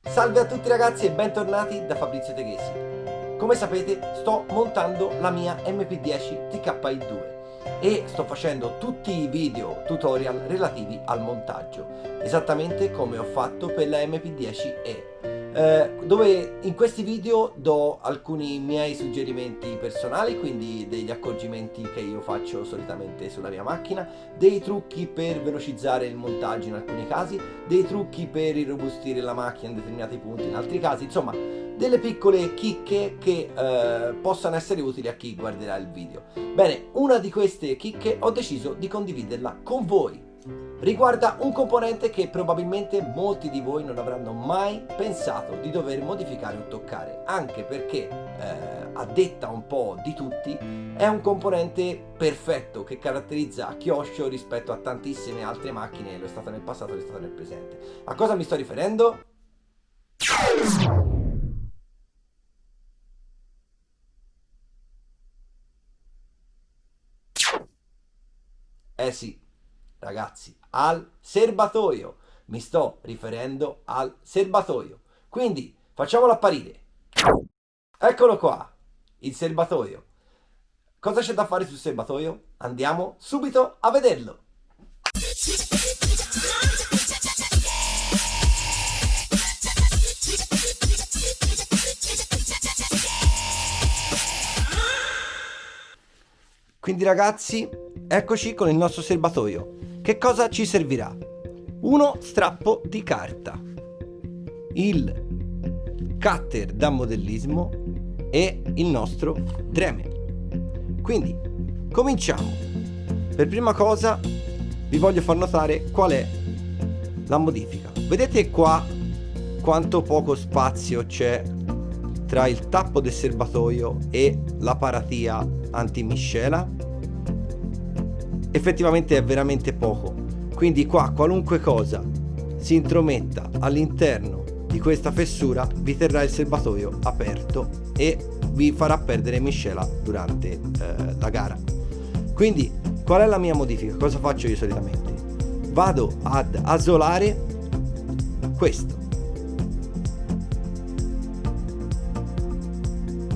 Salve a tutti ragazzi e bentornati da Fabrizio Teghesi. Come sapete sto montando la mia MP10 TKI2 e sto facendo tutti i video tutorial relativi al montaggio, esattamente come ho fatto per la MP10E, dove in questi video do alcuni miei suggerimenti personali, quindi degli accorgimenti che io faccio solitamente sulla mia macchina, dei trucchi per velocizzare il montaggio in alcuni casi, dei trucchi per irrobustire la macchina in determinati punti in altri casi, insomma delle piccole chicche che possano essere utili a chi guarderà il video. Bene, una di queste chicche ho deciso di condividerla con voi. Riguarda un componente che probabilmente molti di voi non avranno mai pensato di dover modificare o toccare, anche perché a detta un po' di tutti è un componente perfetto che caratterizza Kyosho rispetto a tantissime altre macchine, lo è stato nel passato e lo è stato nel presente. A cosa mi sto riferendo? Eh sì, ragazzi, al serbatoio. Mi sto riferendo al serbatoio. Quindi facciamolo apparire. Eccolo qua, il serbatoio. Cosa c'è da fare sul serbatoio? Andiamo subito a vederlo. Quindi ragazzi, eccoci con il nostro serbatoio. Che cosa ci servirà? Uno strappo di carta, il cutter da modellismo e il nostro Dremel. Quindi cominciamo. Per prima cosa vi voglio far notare qual è la modifica. Vedete qua quanto poco spazio c'è tra il tappo del serbatoio e la paratia antimiscela? Effettivamente è veramente poco, quindi qua qualunque cosa si intrometta all'interno di questa fessura vi terrà il serbatoio aperto e vi farà perdere miscela durante la gara. Quindi qual è la mia modifica? Cosa faccio io solitamente? Vado ad asolare questo,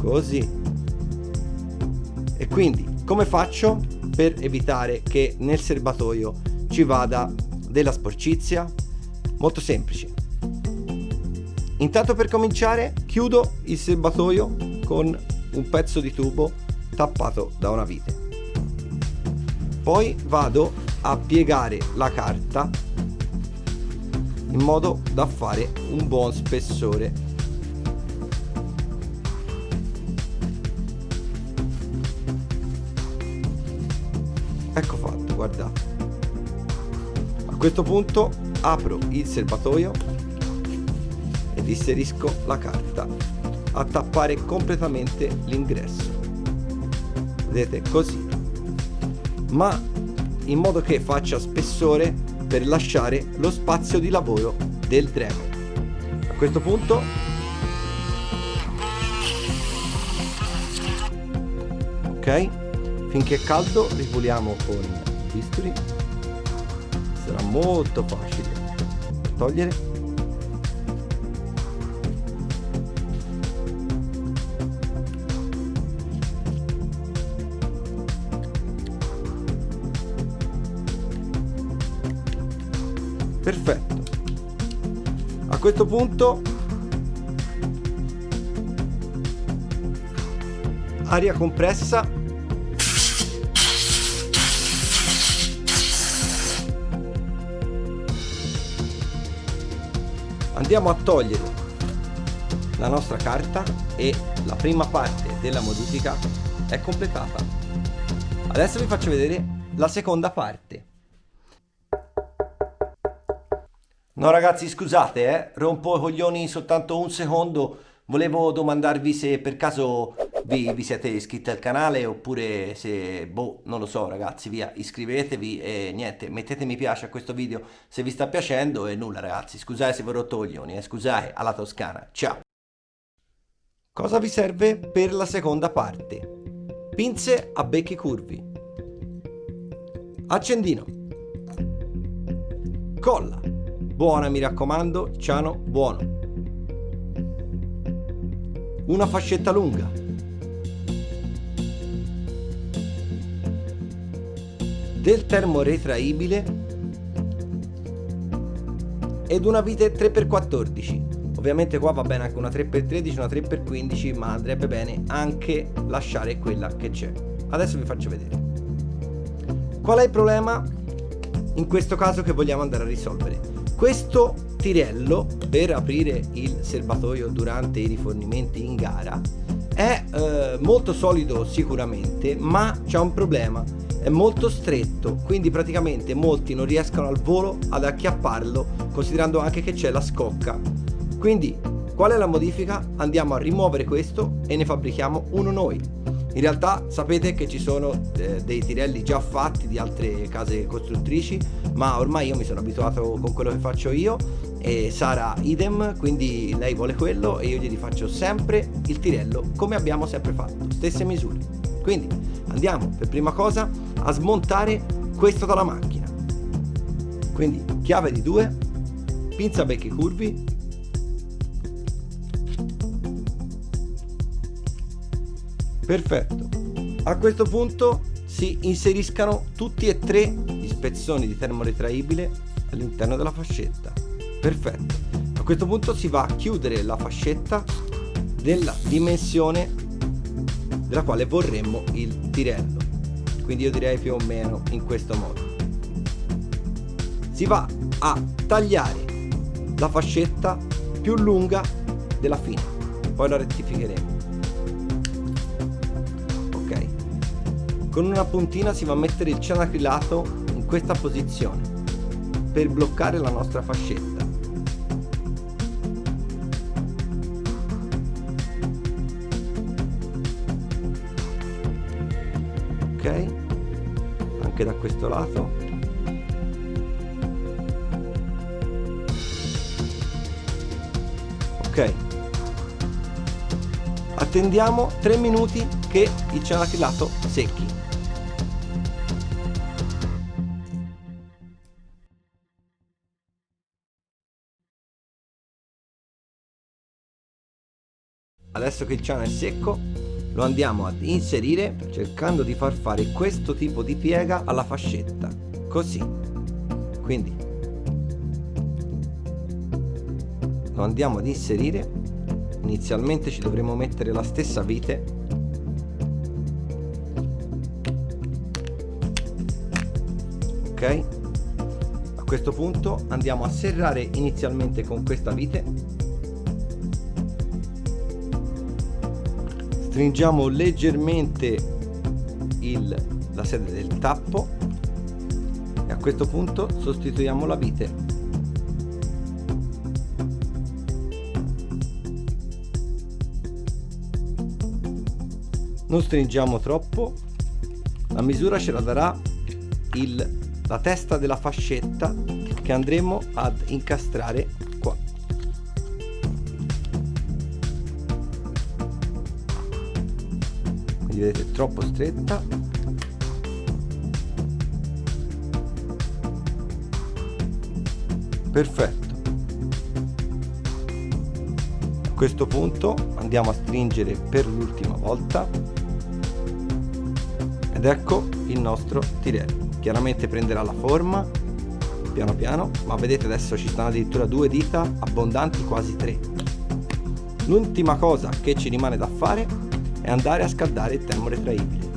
così, e quindi come faccio per evitare che nel serbatoio ci vada della sporcizia? Molto semplice. Intanto per cominciare chiudo il serbatoio con un pezzo di tubo tappato da una vite. Poi vado a piegare la carta in modo da fare un buon spessore. Ecco fatto, guardate. A questo punto apro il serbatoio ed inserisco la carta a tappare completamente l'ingresso. Vedete, così, ma in modo che faccia spessore per lasciare lo spazio di lavoro del Dremel. A questo punto ok, finché è caldo ripuliamo con il bisturi, sarà molto facile da togliere. Perfetto. A questo punto aria compressa, andiamo a togliere la nostra carta e la prima parte della modifica è completata. Adesso vi faccio vedere la seconda parte. No ragazzi, scusate, rompo i coglioni soltanto un secondo. Volevo domandarvi se per caso vi siete iscritti al canale oppure se, boh, non lo so ragazzi, via, iscrivetevi e niente, mettete mi piace a questo video se vi sta piacendo e nulla ragazzi, scusate se vi ho rotto i coglioni, scusate, alla toscana, ciao! Cosa vi serve per la seconda parte? Pinze a becchi curvi, accendino, colla, buona mi raccomando, ciano buono, una fascetta lunga, del termoretraibile ed una vite 3x14. Ovviamente qua va bene anche una 3x13, una 3x15, ma andrebbe bene anche lasciare quella che c'è. Adesso vi faccio vedere. Qual è il problema in questo caso che vogliamo andare a risolvere? Questo tirello per aprire il serbatoio durante i rifornimenti in gara è molto solido sicuramente, ma c'è un problema: è molto stretto, quindi praticamente molti non riescono al volo ad acchiapparlo, considerando anche che c'è la scocca. Quindi qual è la modifica? Andiamo a rimuovere questo e ne fabbrichiamo uno noi. In realtà sapete che ci sono dei tirelli già fatti di altre case costruttrici, ma ormai io mi sono abituato con quello che faccio io e Sara idem, quindi lei vuole quello e io gli rifaccio sempre il tirello come abbiamo sempre fatto, stesse misure. Quindi andiamo per prima cosa a smontare questo dalla macchina. Quindi chiave di 2, pinza becchi curvi, perfetto. A questo punto si inseriscano tutti e tre gli spezzoni di termoretraibile all'interno della fascetta. Perfetto. A questo punto si va a chiudere la fascetta della dimensione della quale vorremmo il tirello. Quindi io direi più o meno in questo modo. Si va a tagliare la fascetta più lunga della fine, poi la rettificheremo. Con una puntina si va a mettere il cianoacrilato in questa posizione per bloccare la nostra fascetta. Ok, anche da questo lato. Ok, attendiamo 3 minuti che il cianoacrilato secchi. Adesso che il ciano è secco, lo andiamo ad inserire cercando di far fare questo tipo di piega alla fascetta, così. Quindi lo andiamo ad inserire. Inizialmente ci dovremo mettere la stessa vite, ok? A questo punto andiamo a serrare inizialmente con questa vite. Stringiamo leggermente la sede del tappo e a questo punto sostituiamo la vite. Non stringiamo troppo, la misura ce la darà la testa della fascetta che andremo ad incastrare qua. Vedete, è troppo stretta. Perfetto. A questo punto andiamo a stringere per l'ultima volta ed ecco il nostro tirello. Chiaramente prenderà la forma piano piano, ma vedete adesso ci stanno addirittura 2 dita abbondanti, quasi 3. L'ultima cosa che ci rimane da fare è andare a scaldare il termoretraibile.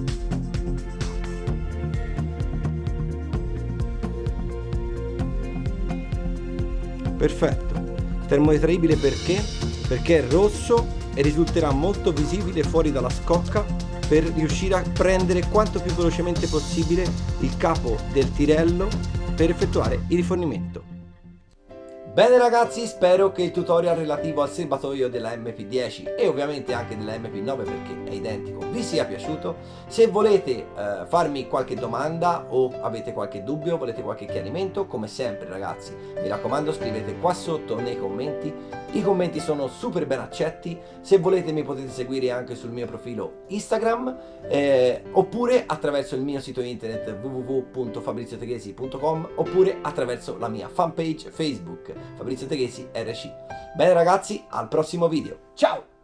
Perfetto. Il termoretraibile perché? Perché è rosso e risulterà molto visibile fuori dalla scocca per riuscire a prendere quanto più velocemente possibile il capo del tirello per effettuare il rifornimento. Bene ragazzi, spero che il tutorial relativo al serbatoio della MP10 e ovviamente anche della MP9, perché è identico, vi sia piaciuto. Se volete farmi qualche domanda o avete qualche dubbio, volete qualche chiarimento, come sempre ragazzi, mi raccomando scrivete qua sotto nei commenti. I commenti sono super ben accetti. Se volete mi potete seguire anche sul mio profilo Instagram oppure attraverso il mio sito internet www.fabrizioteghesi.com oppure attraverso la mia fanpage Facebook Fabrizio Teghesi RC. Bene ragazzi, al prossimo video. Ciao!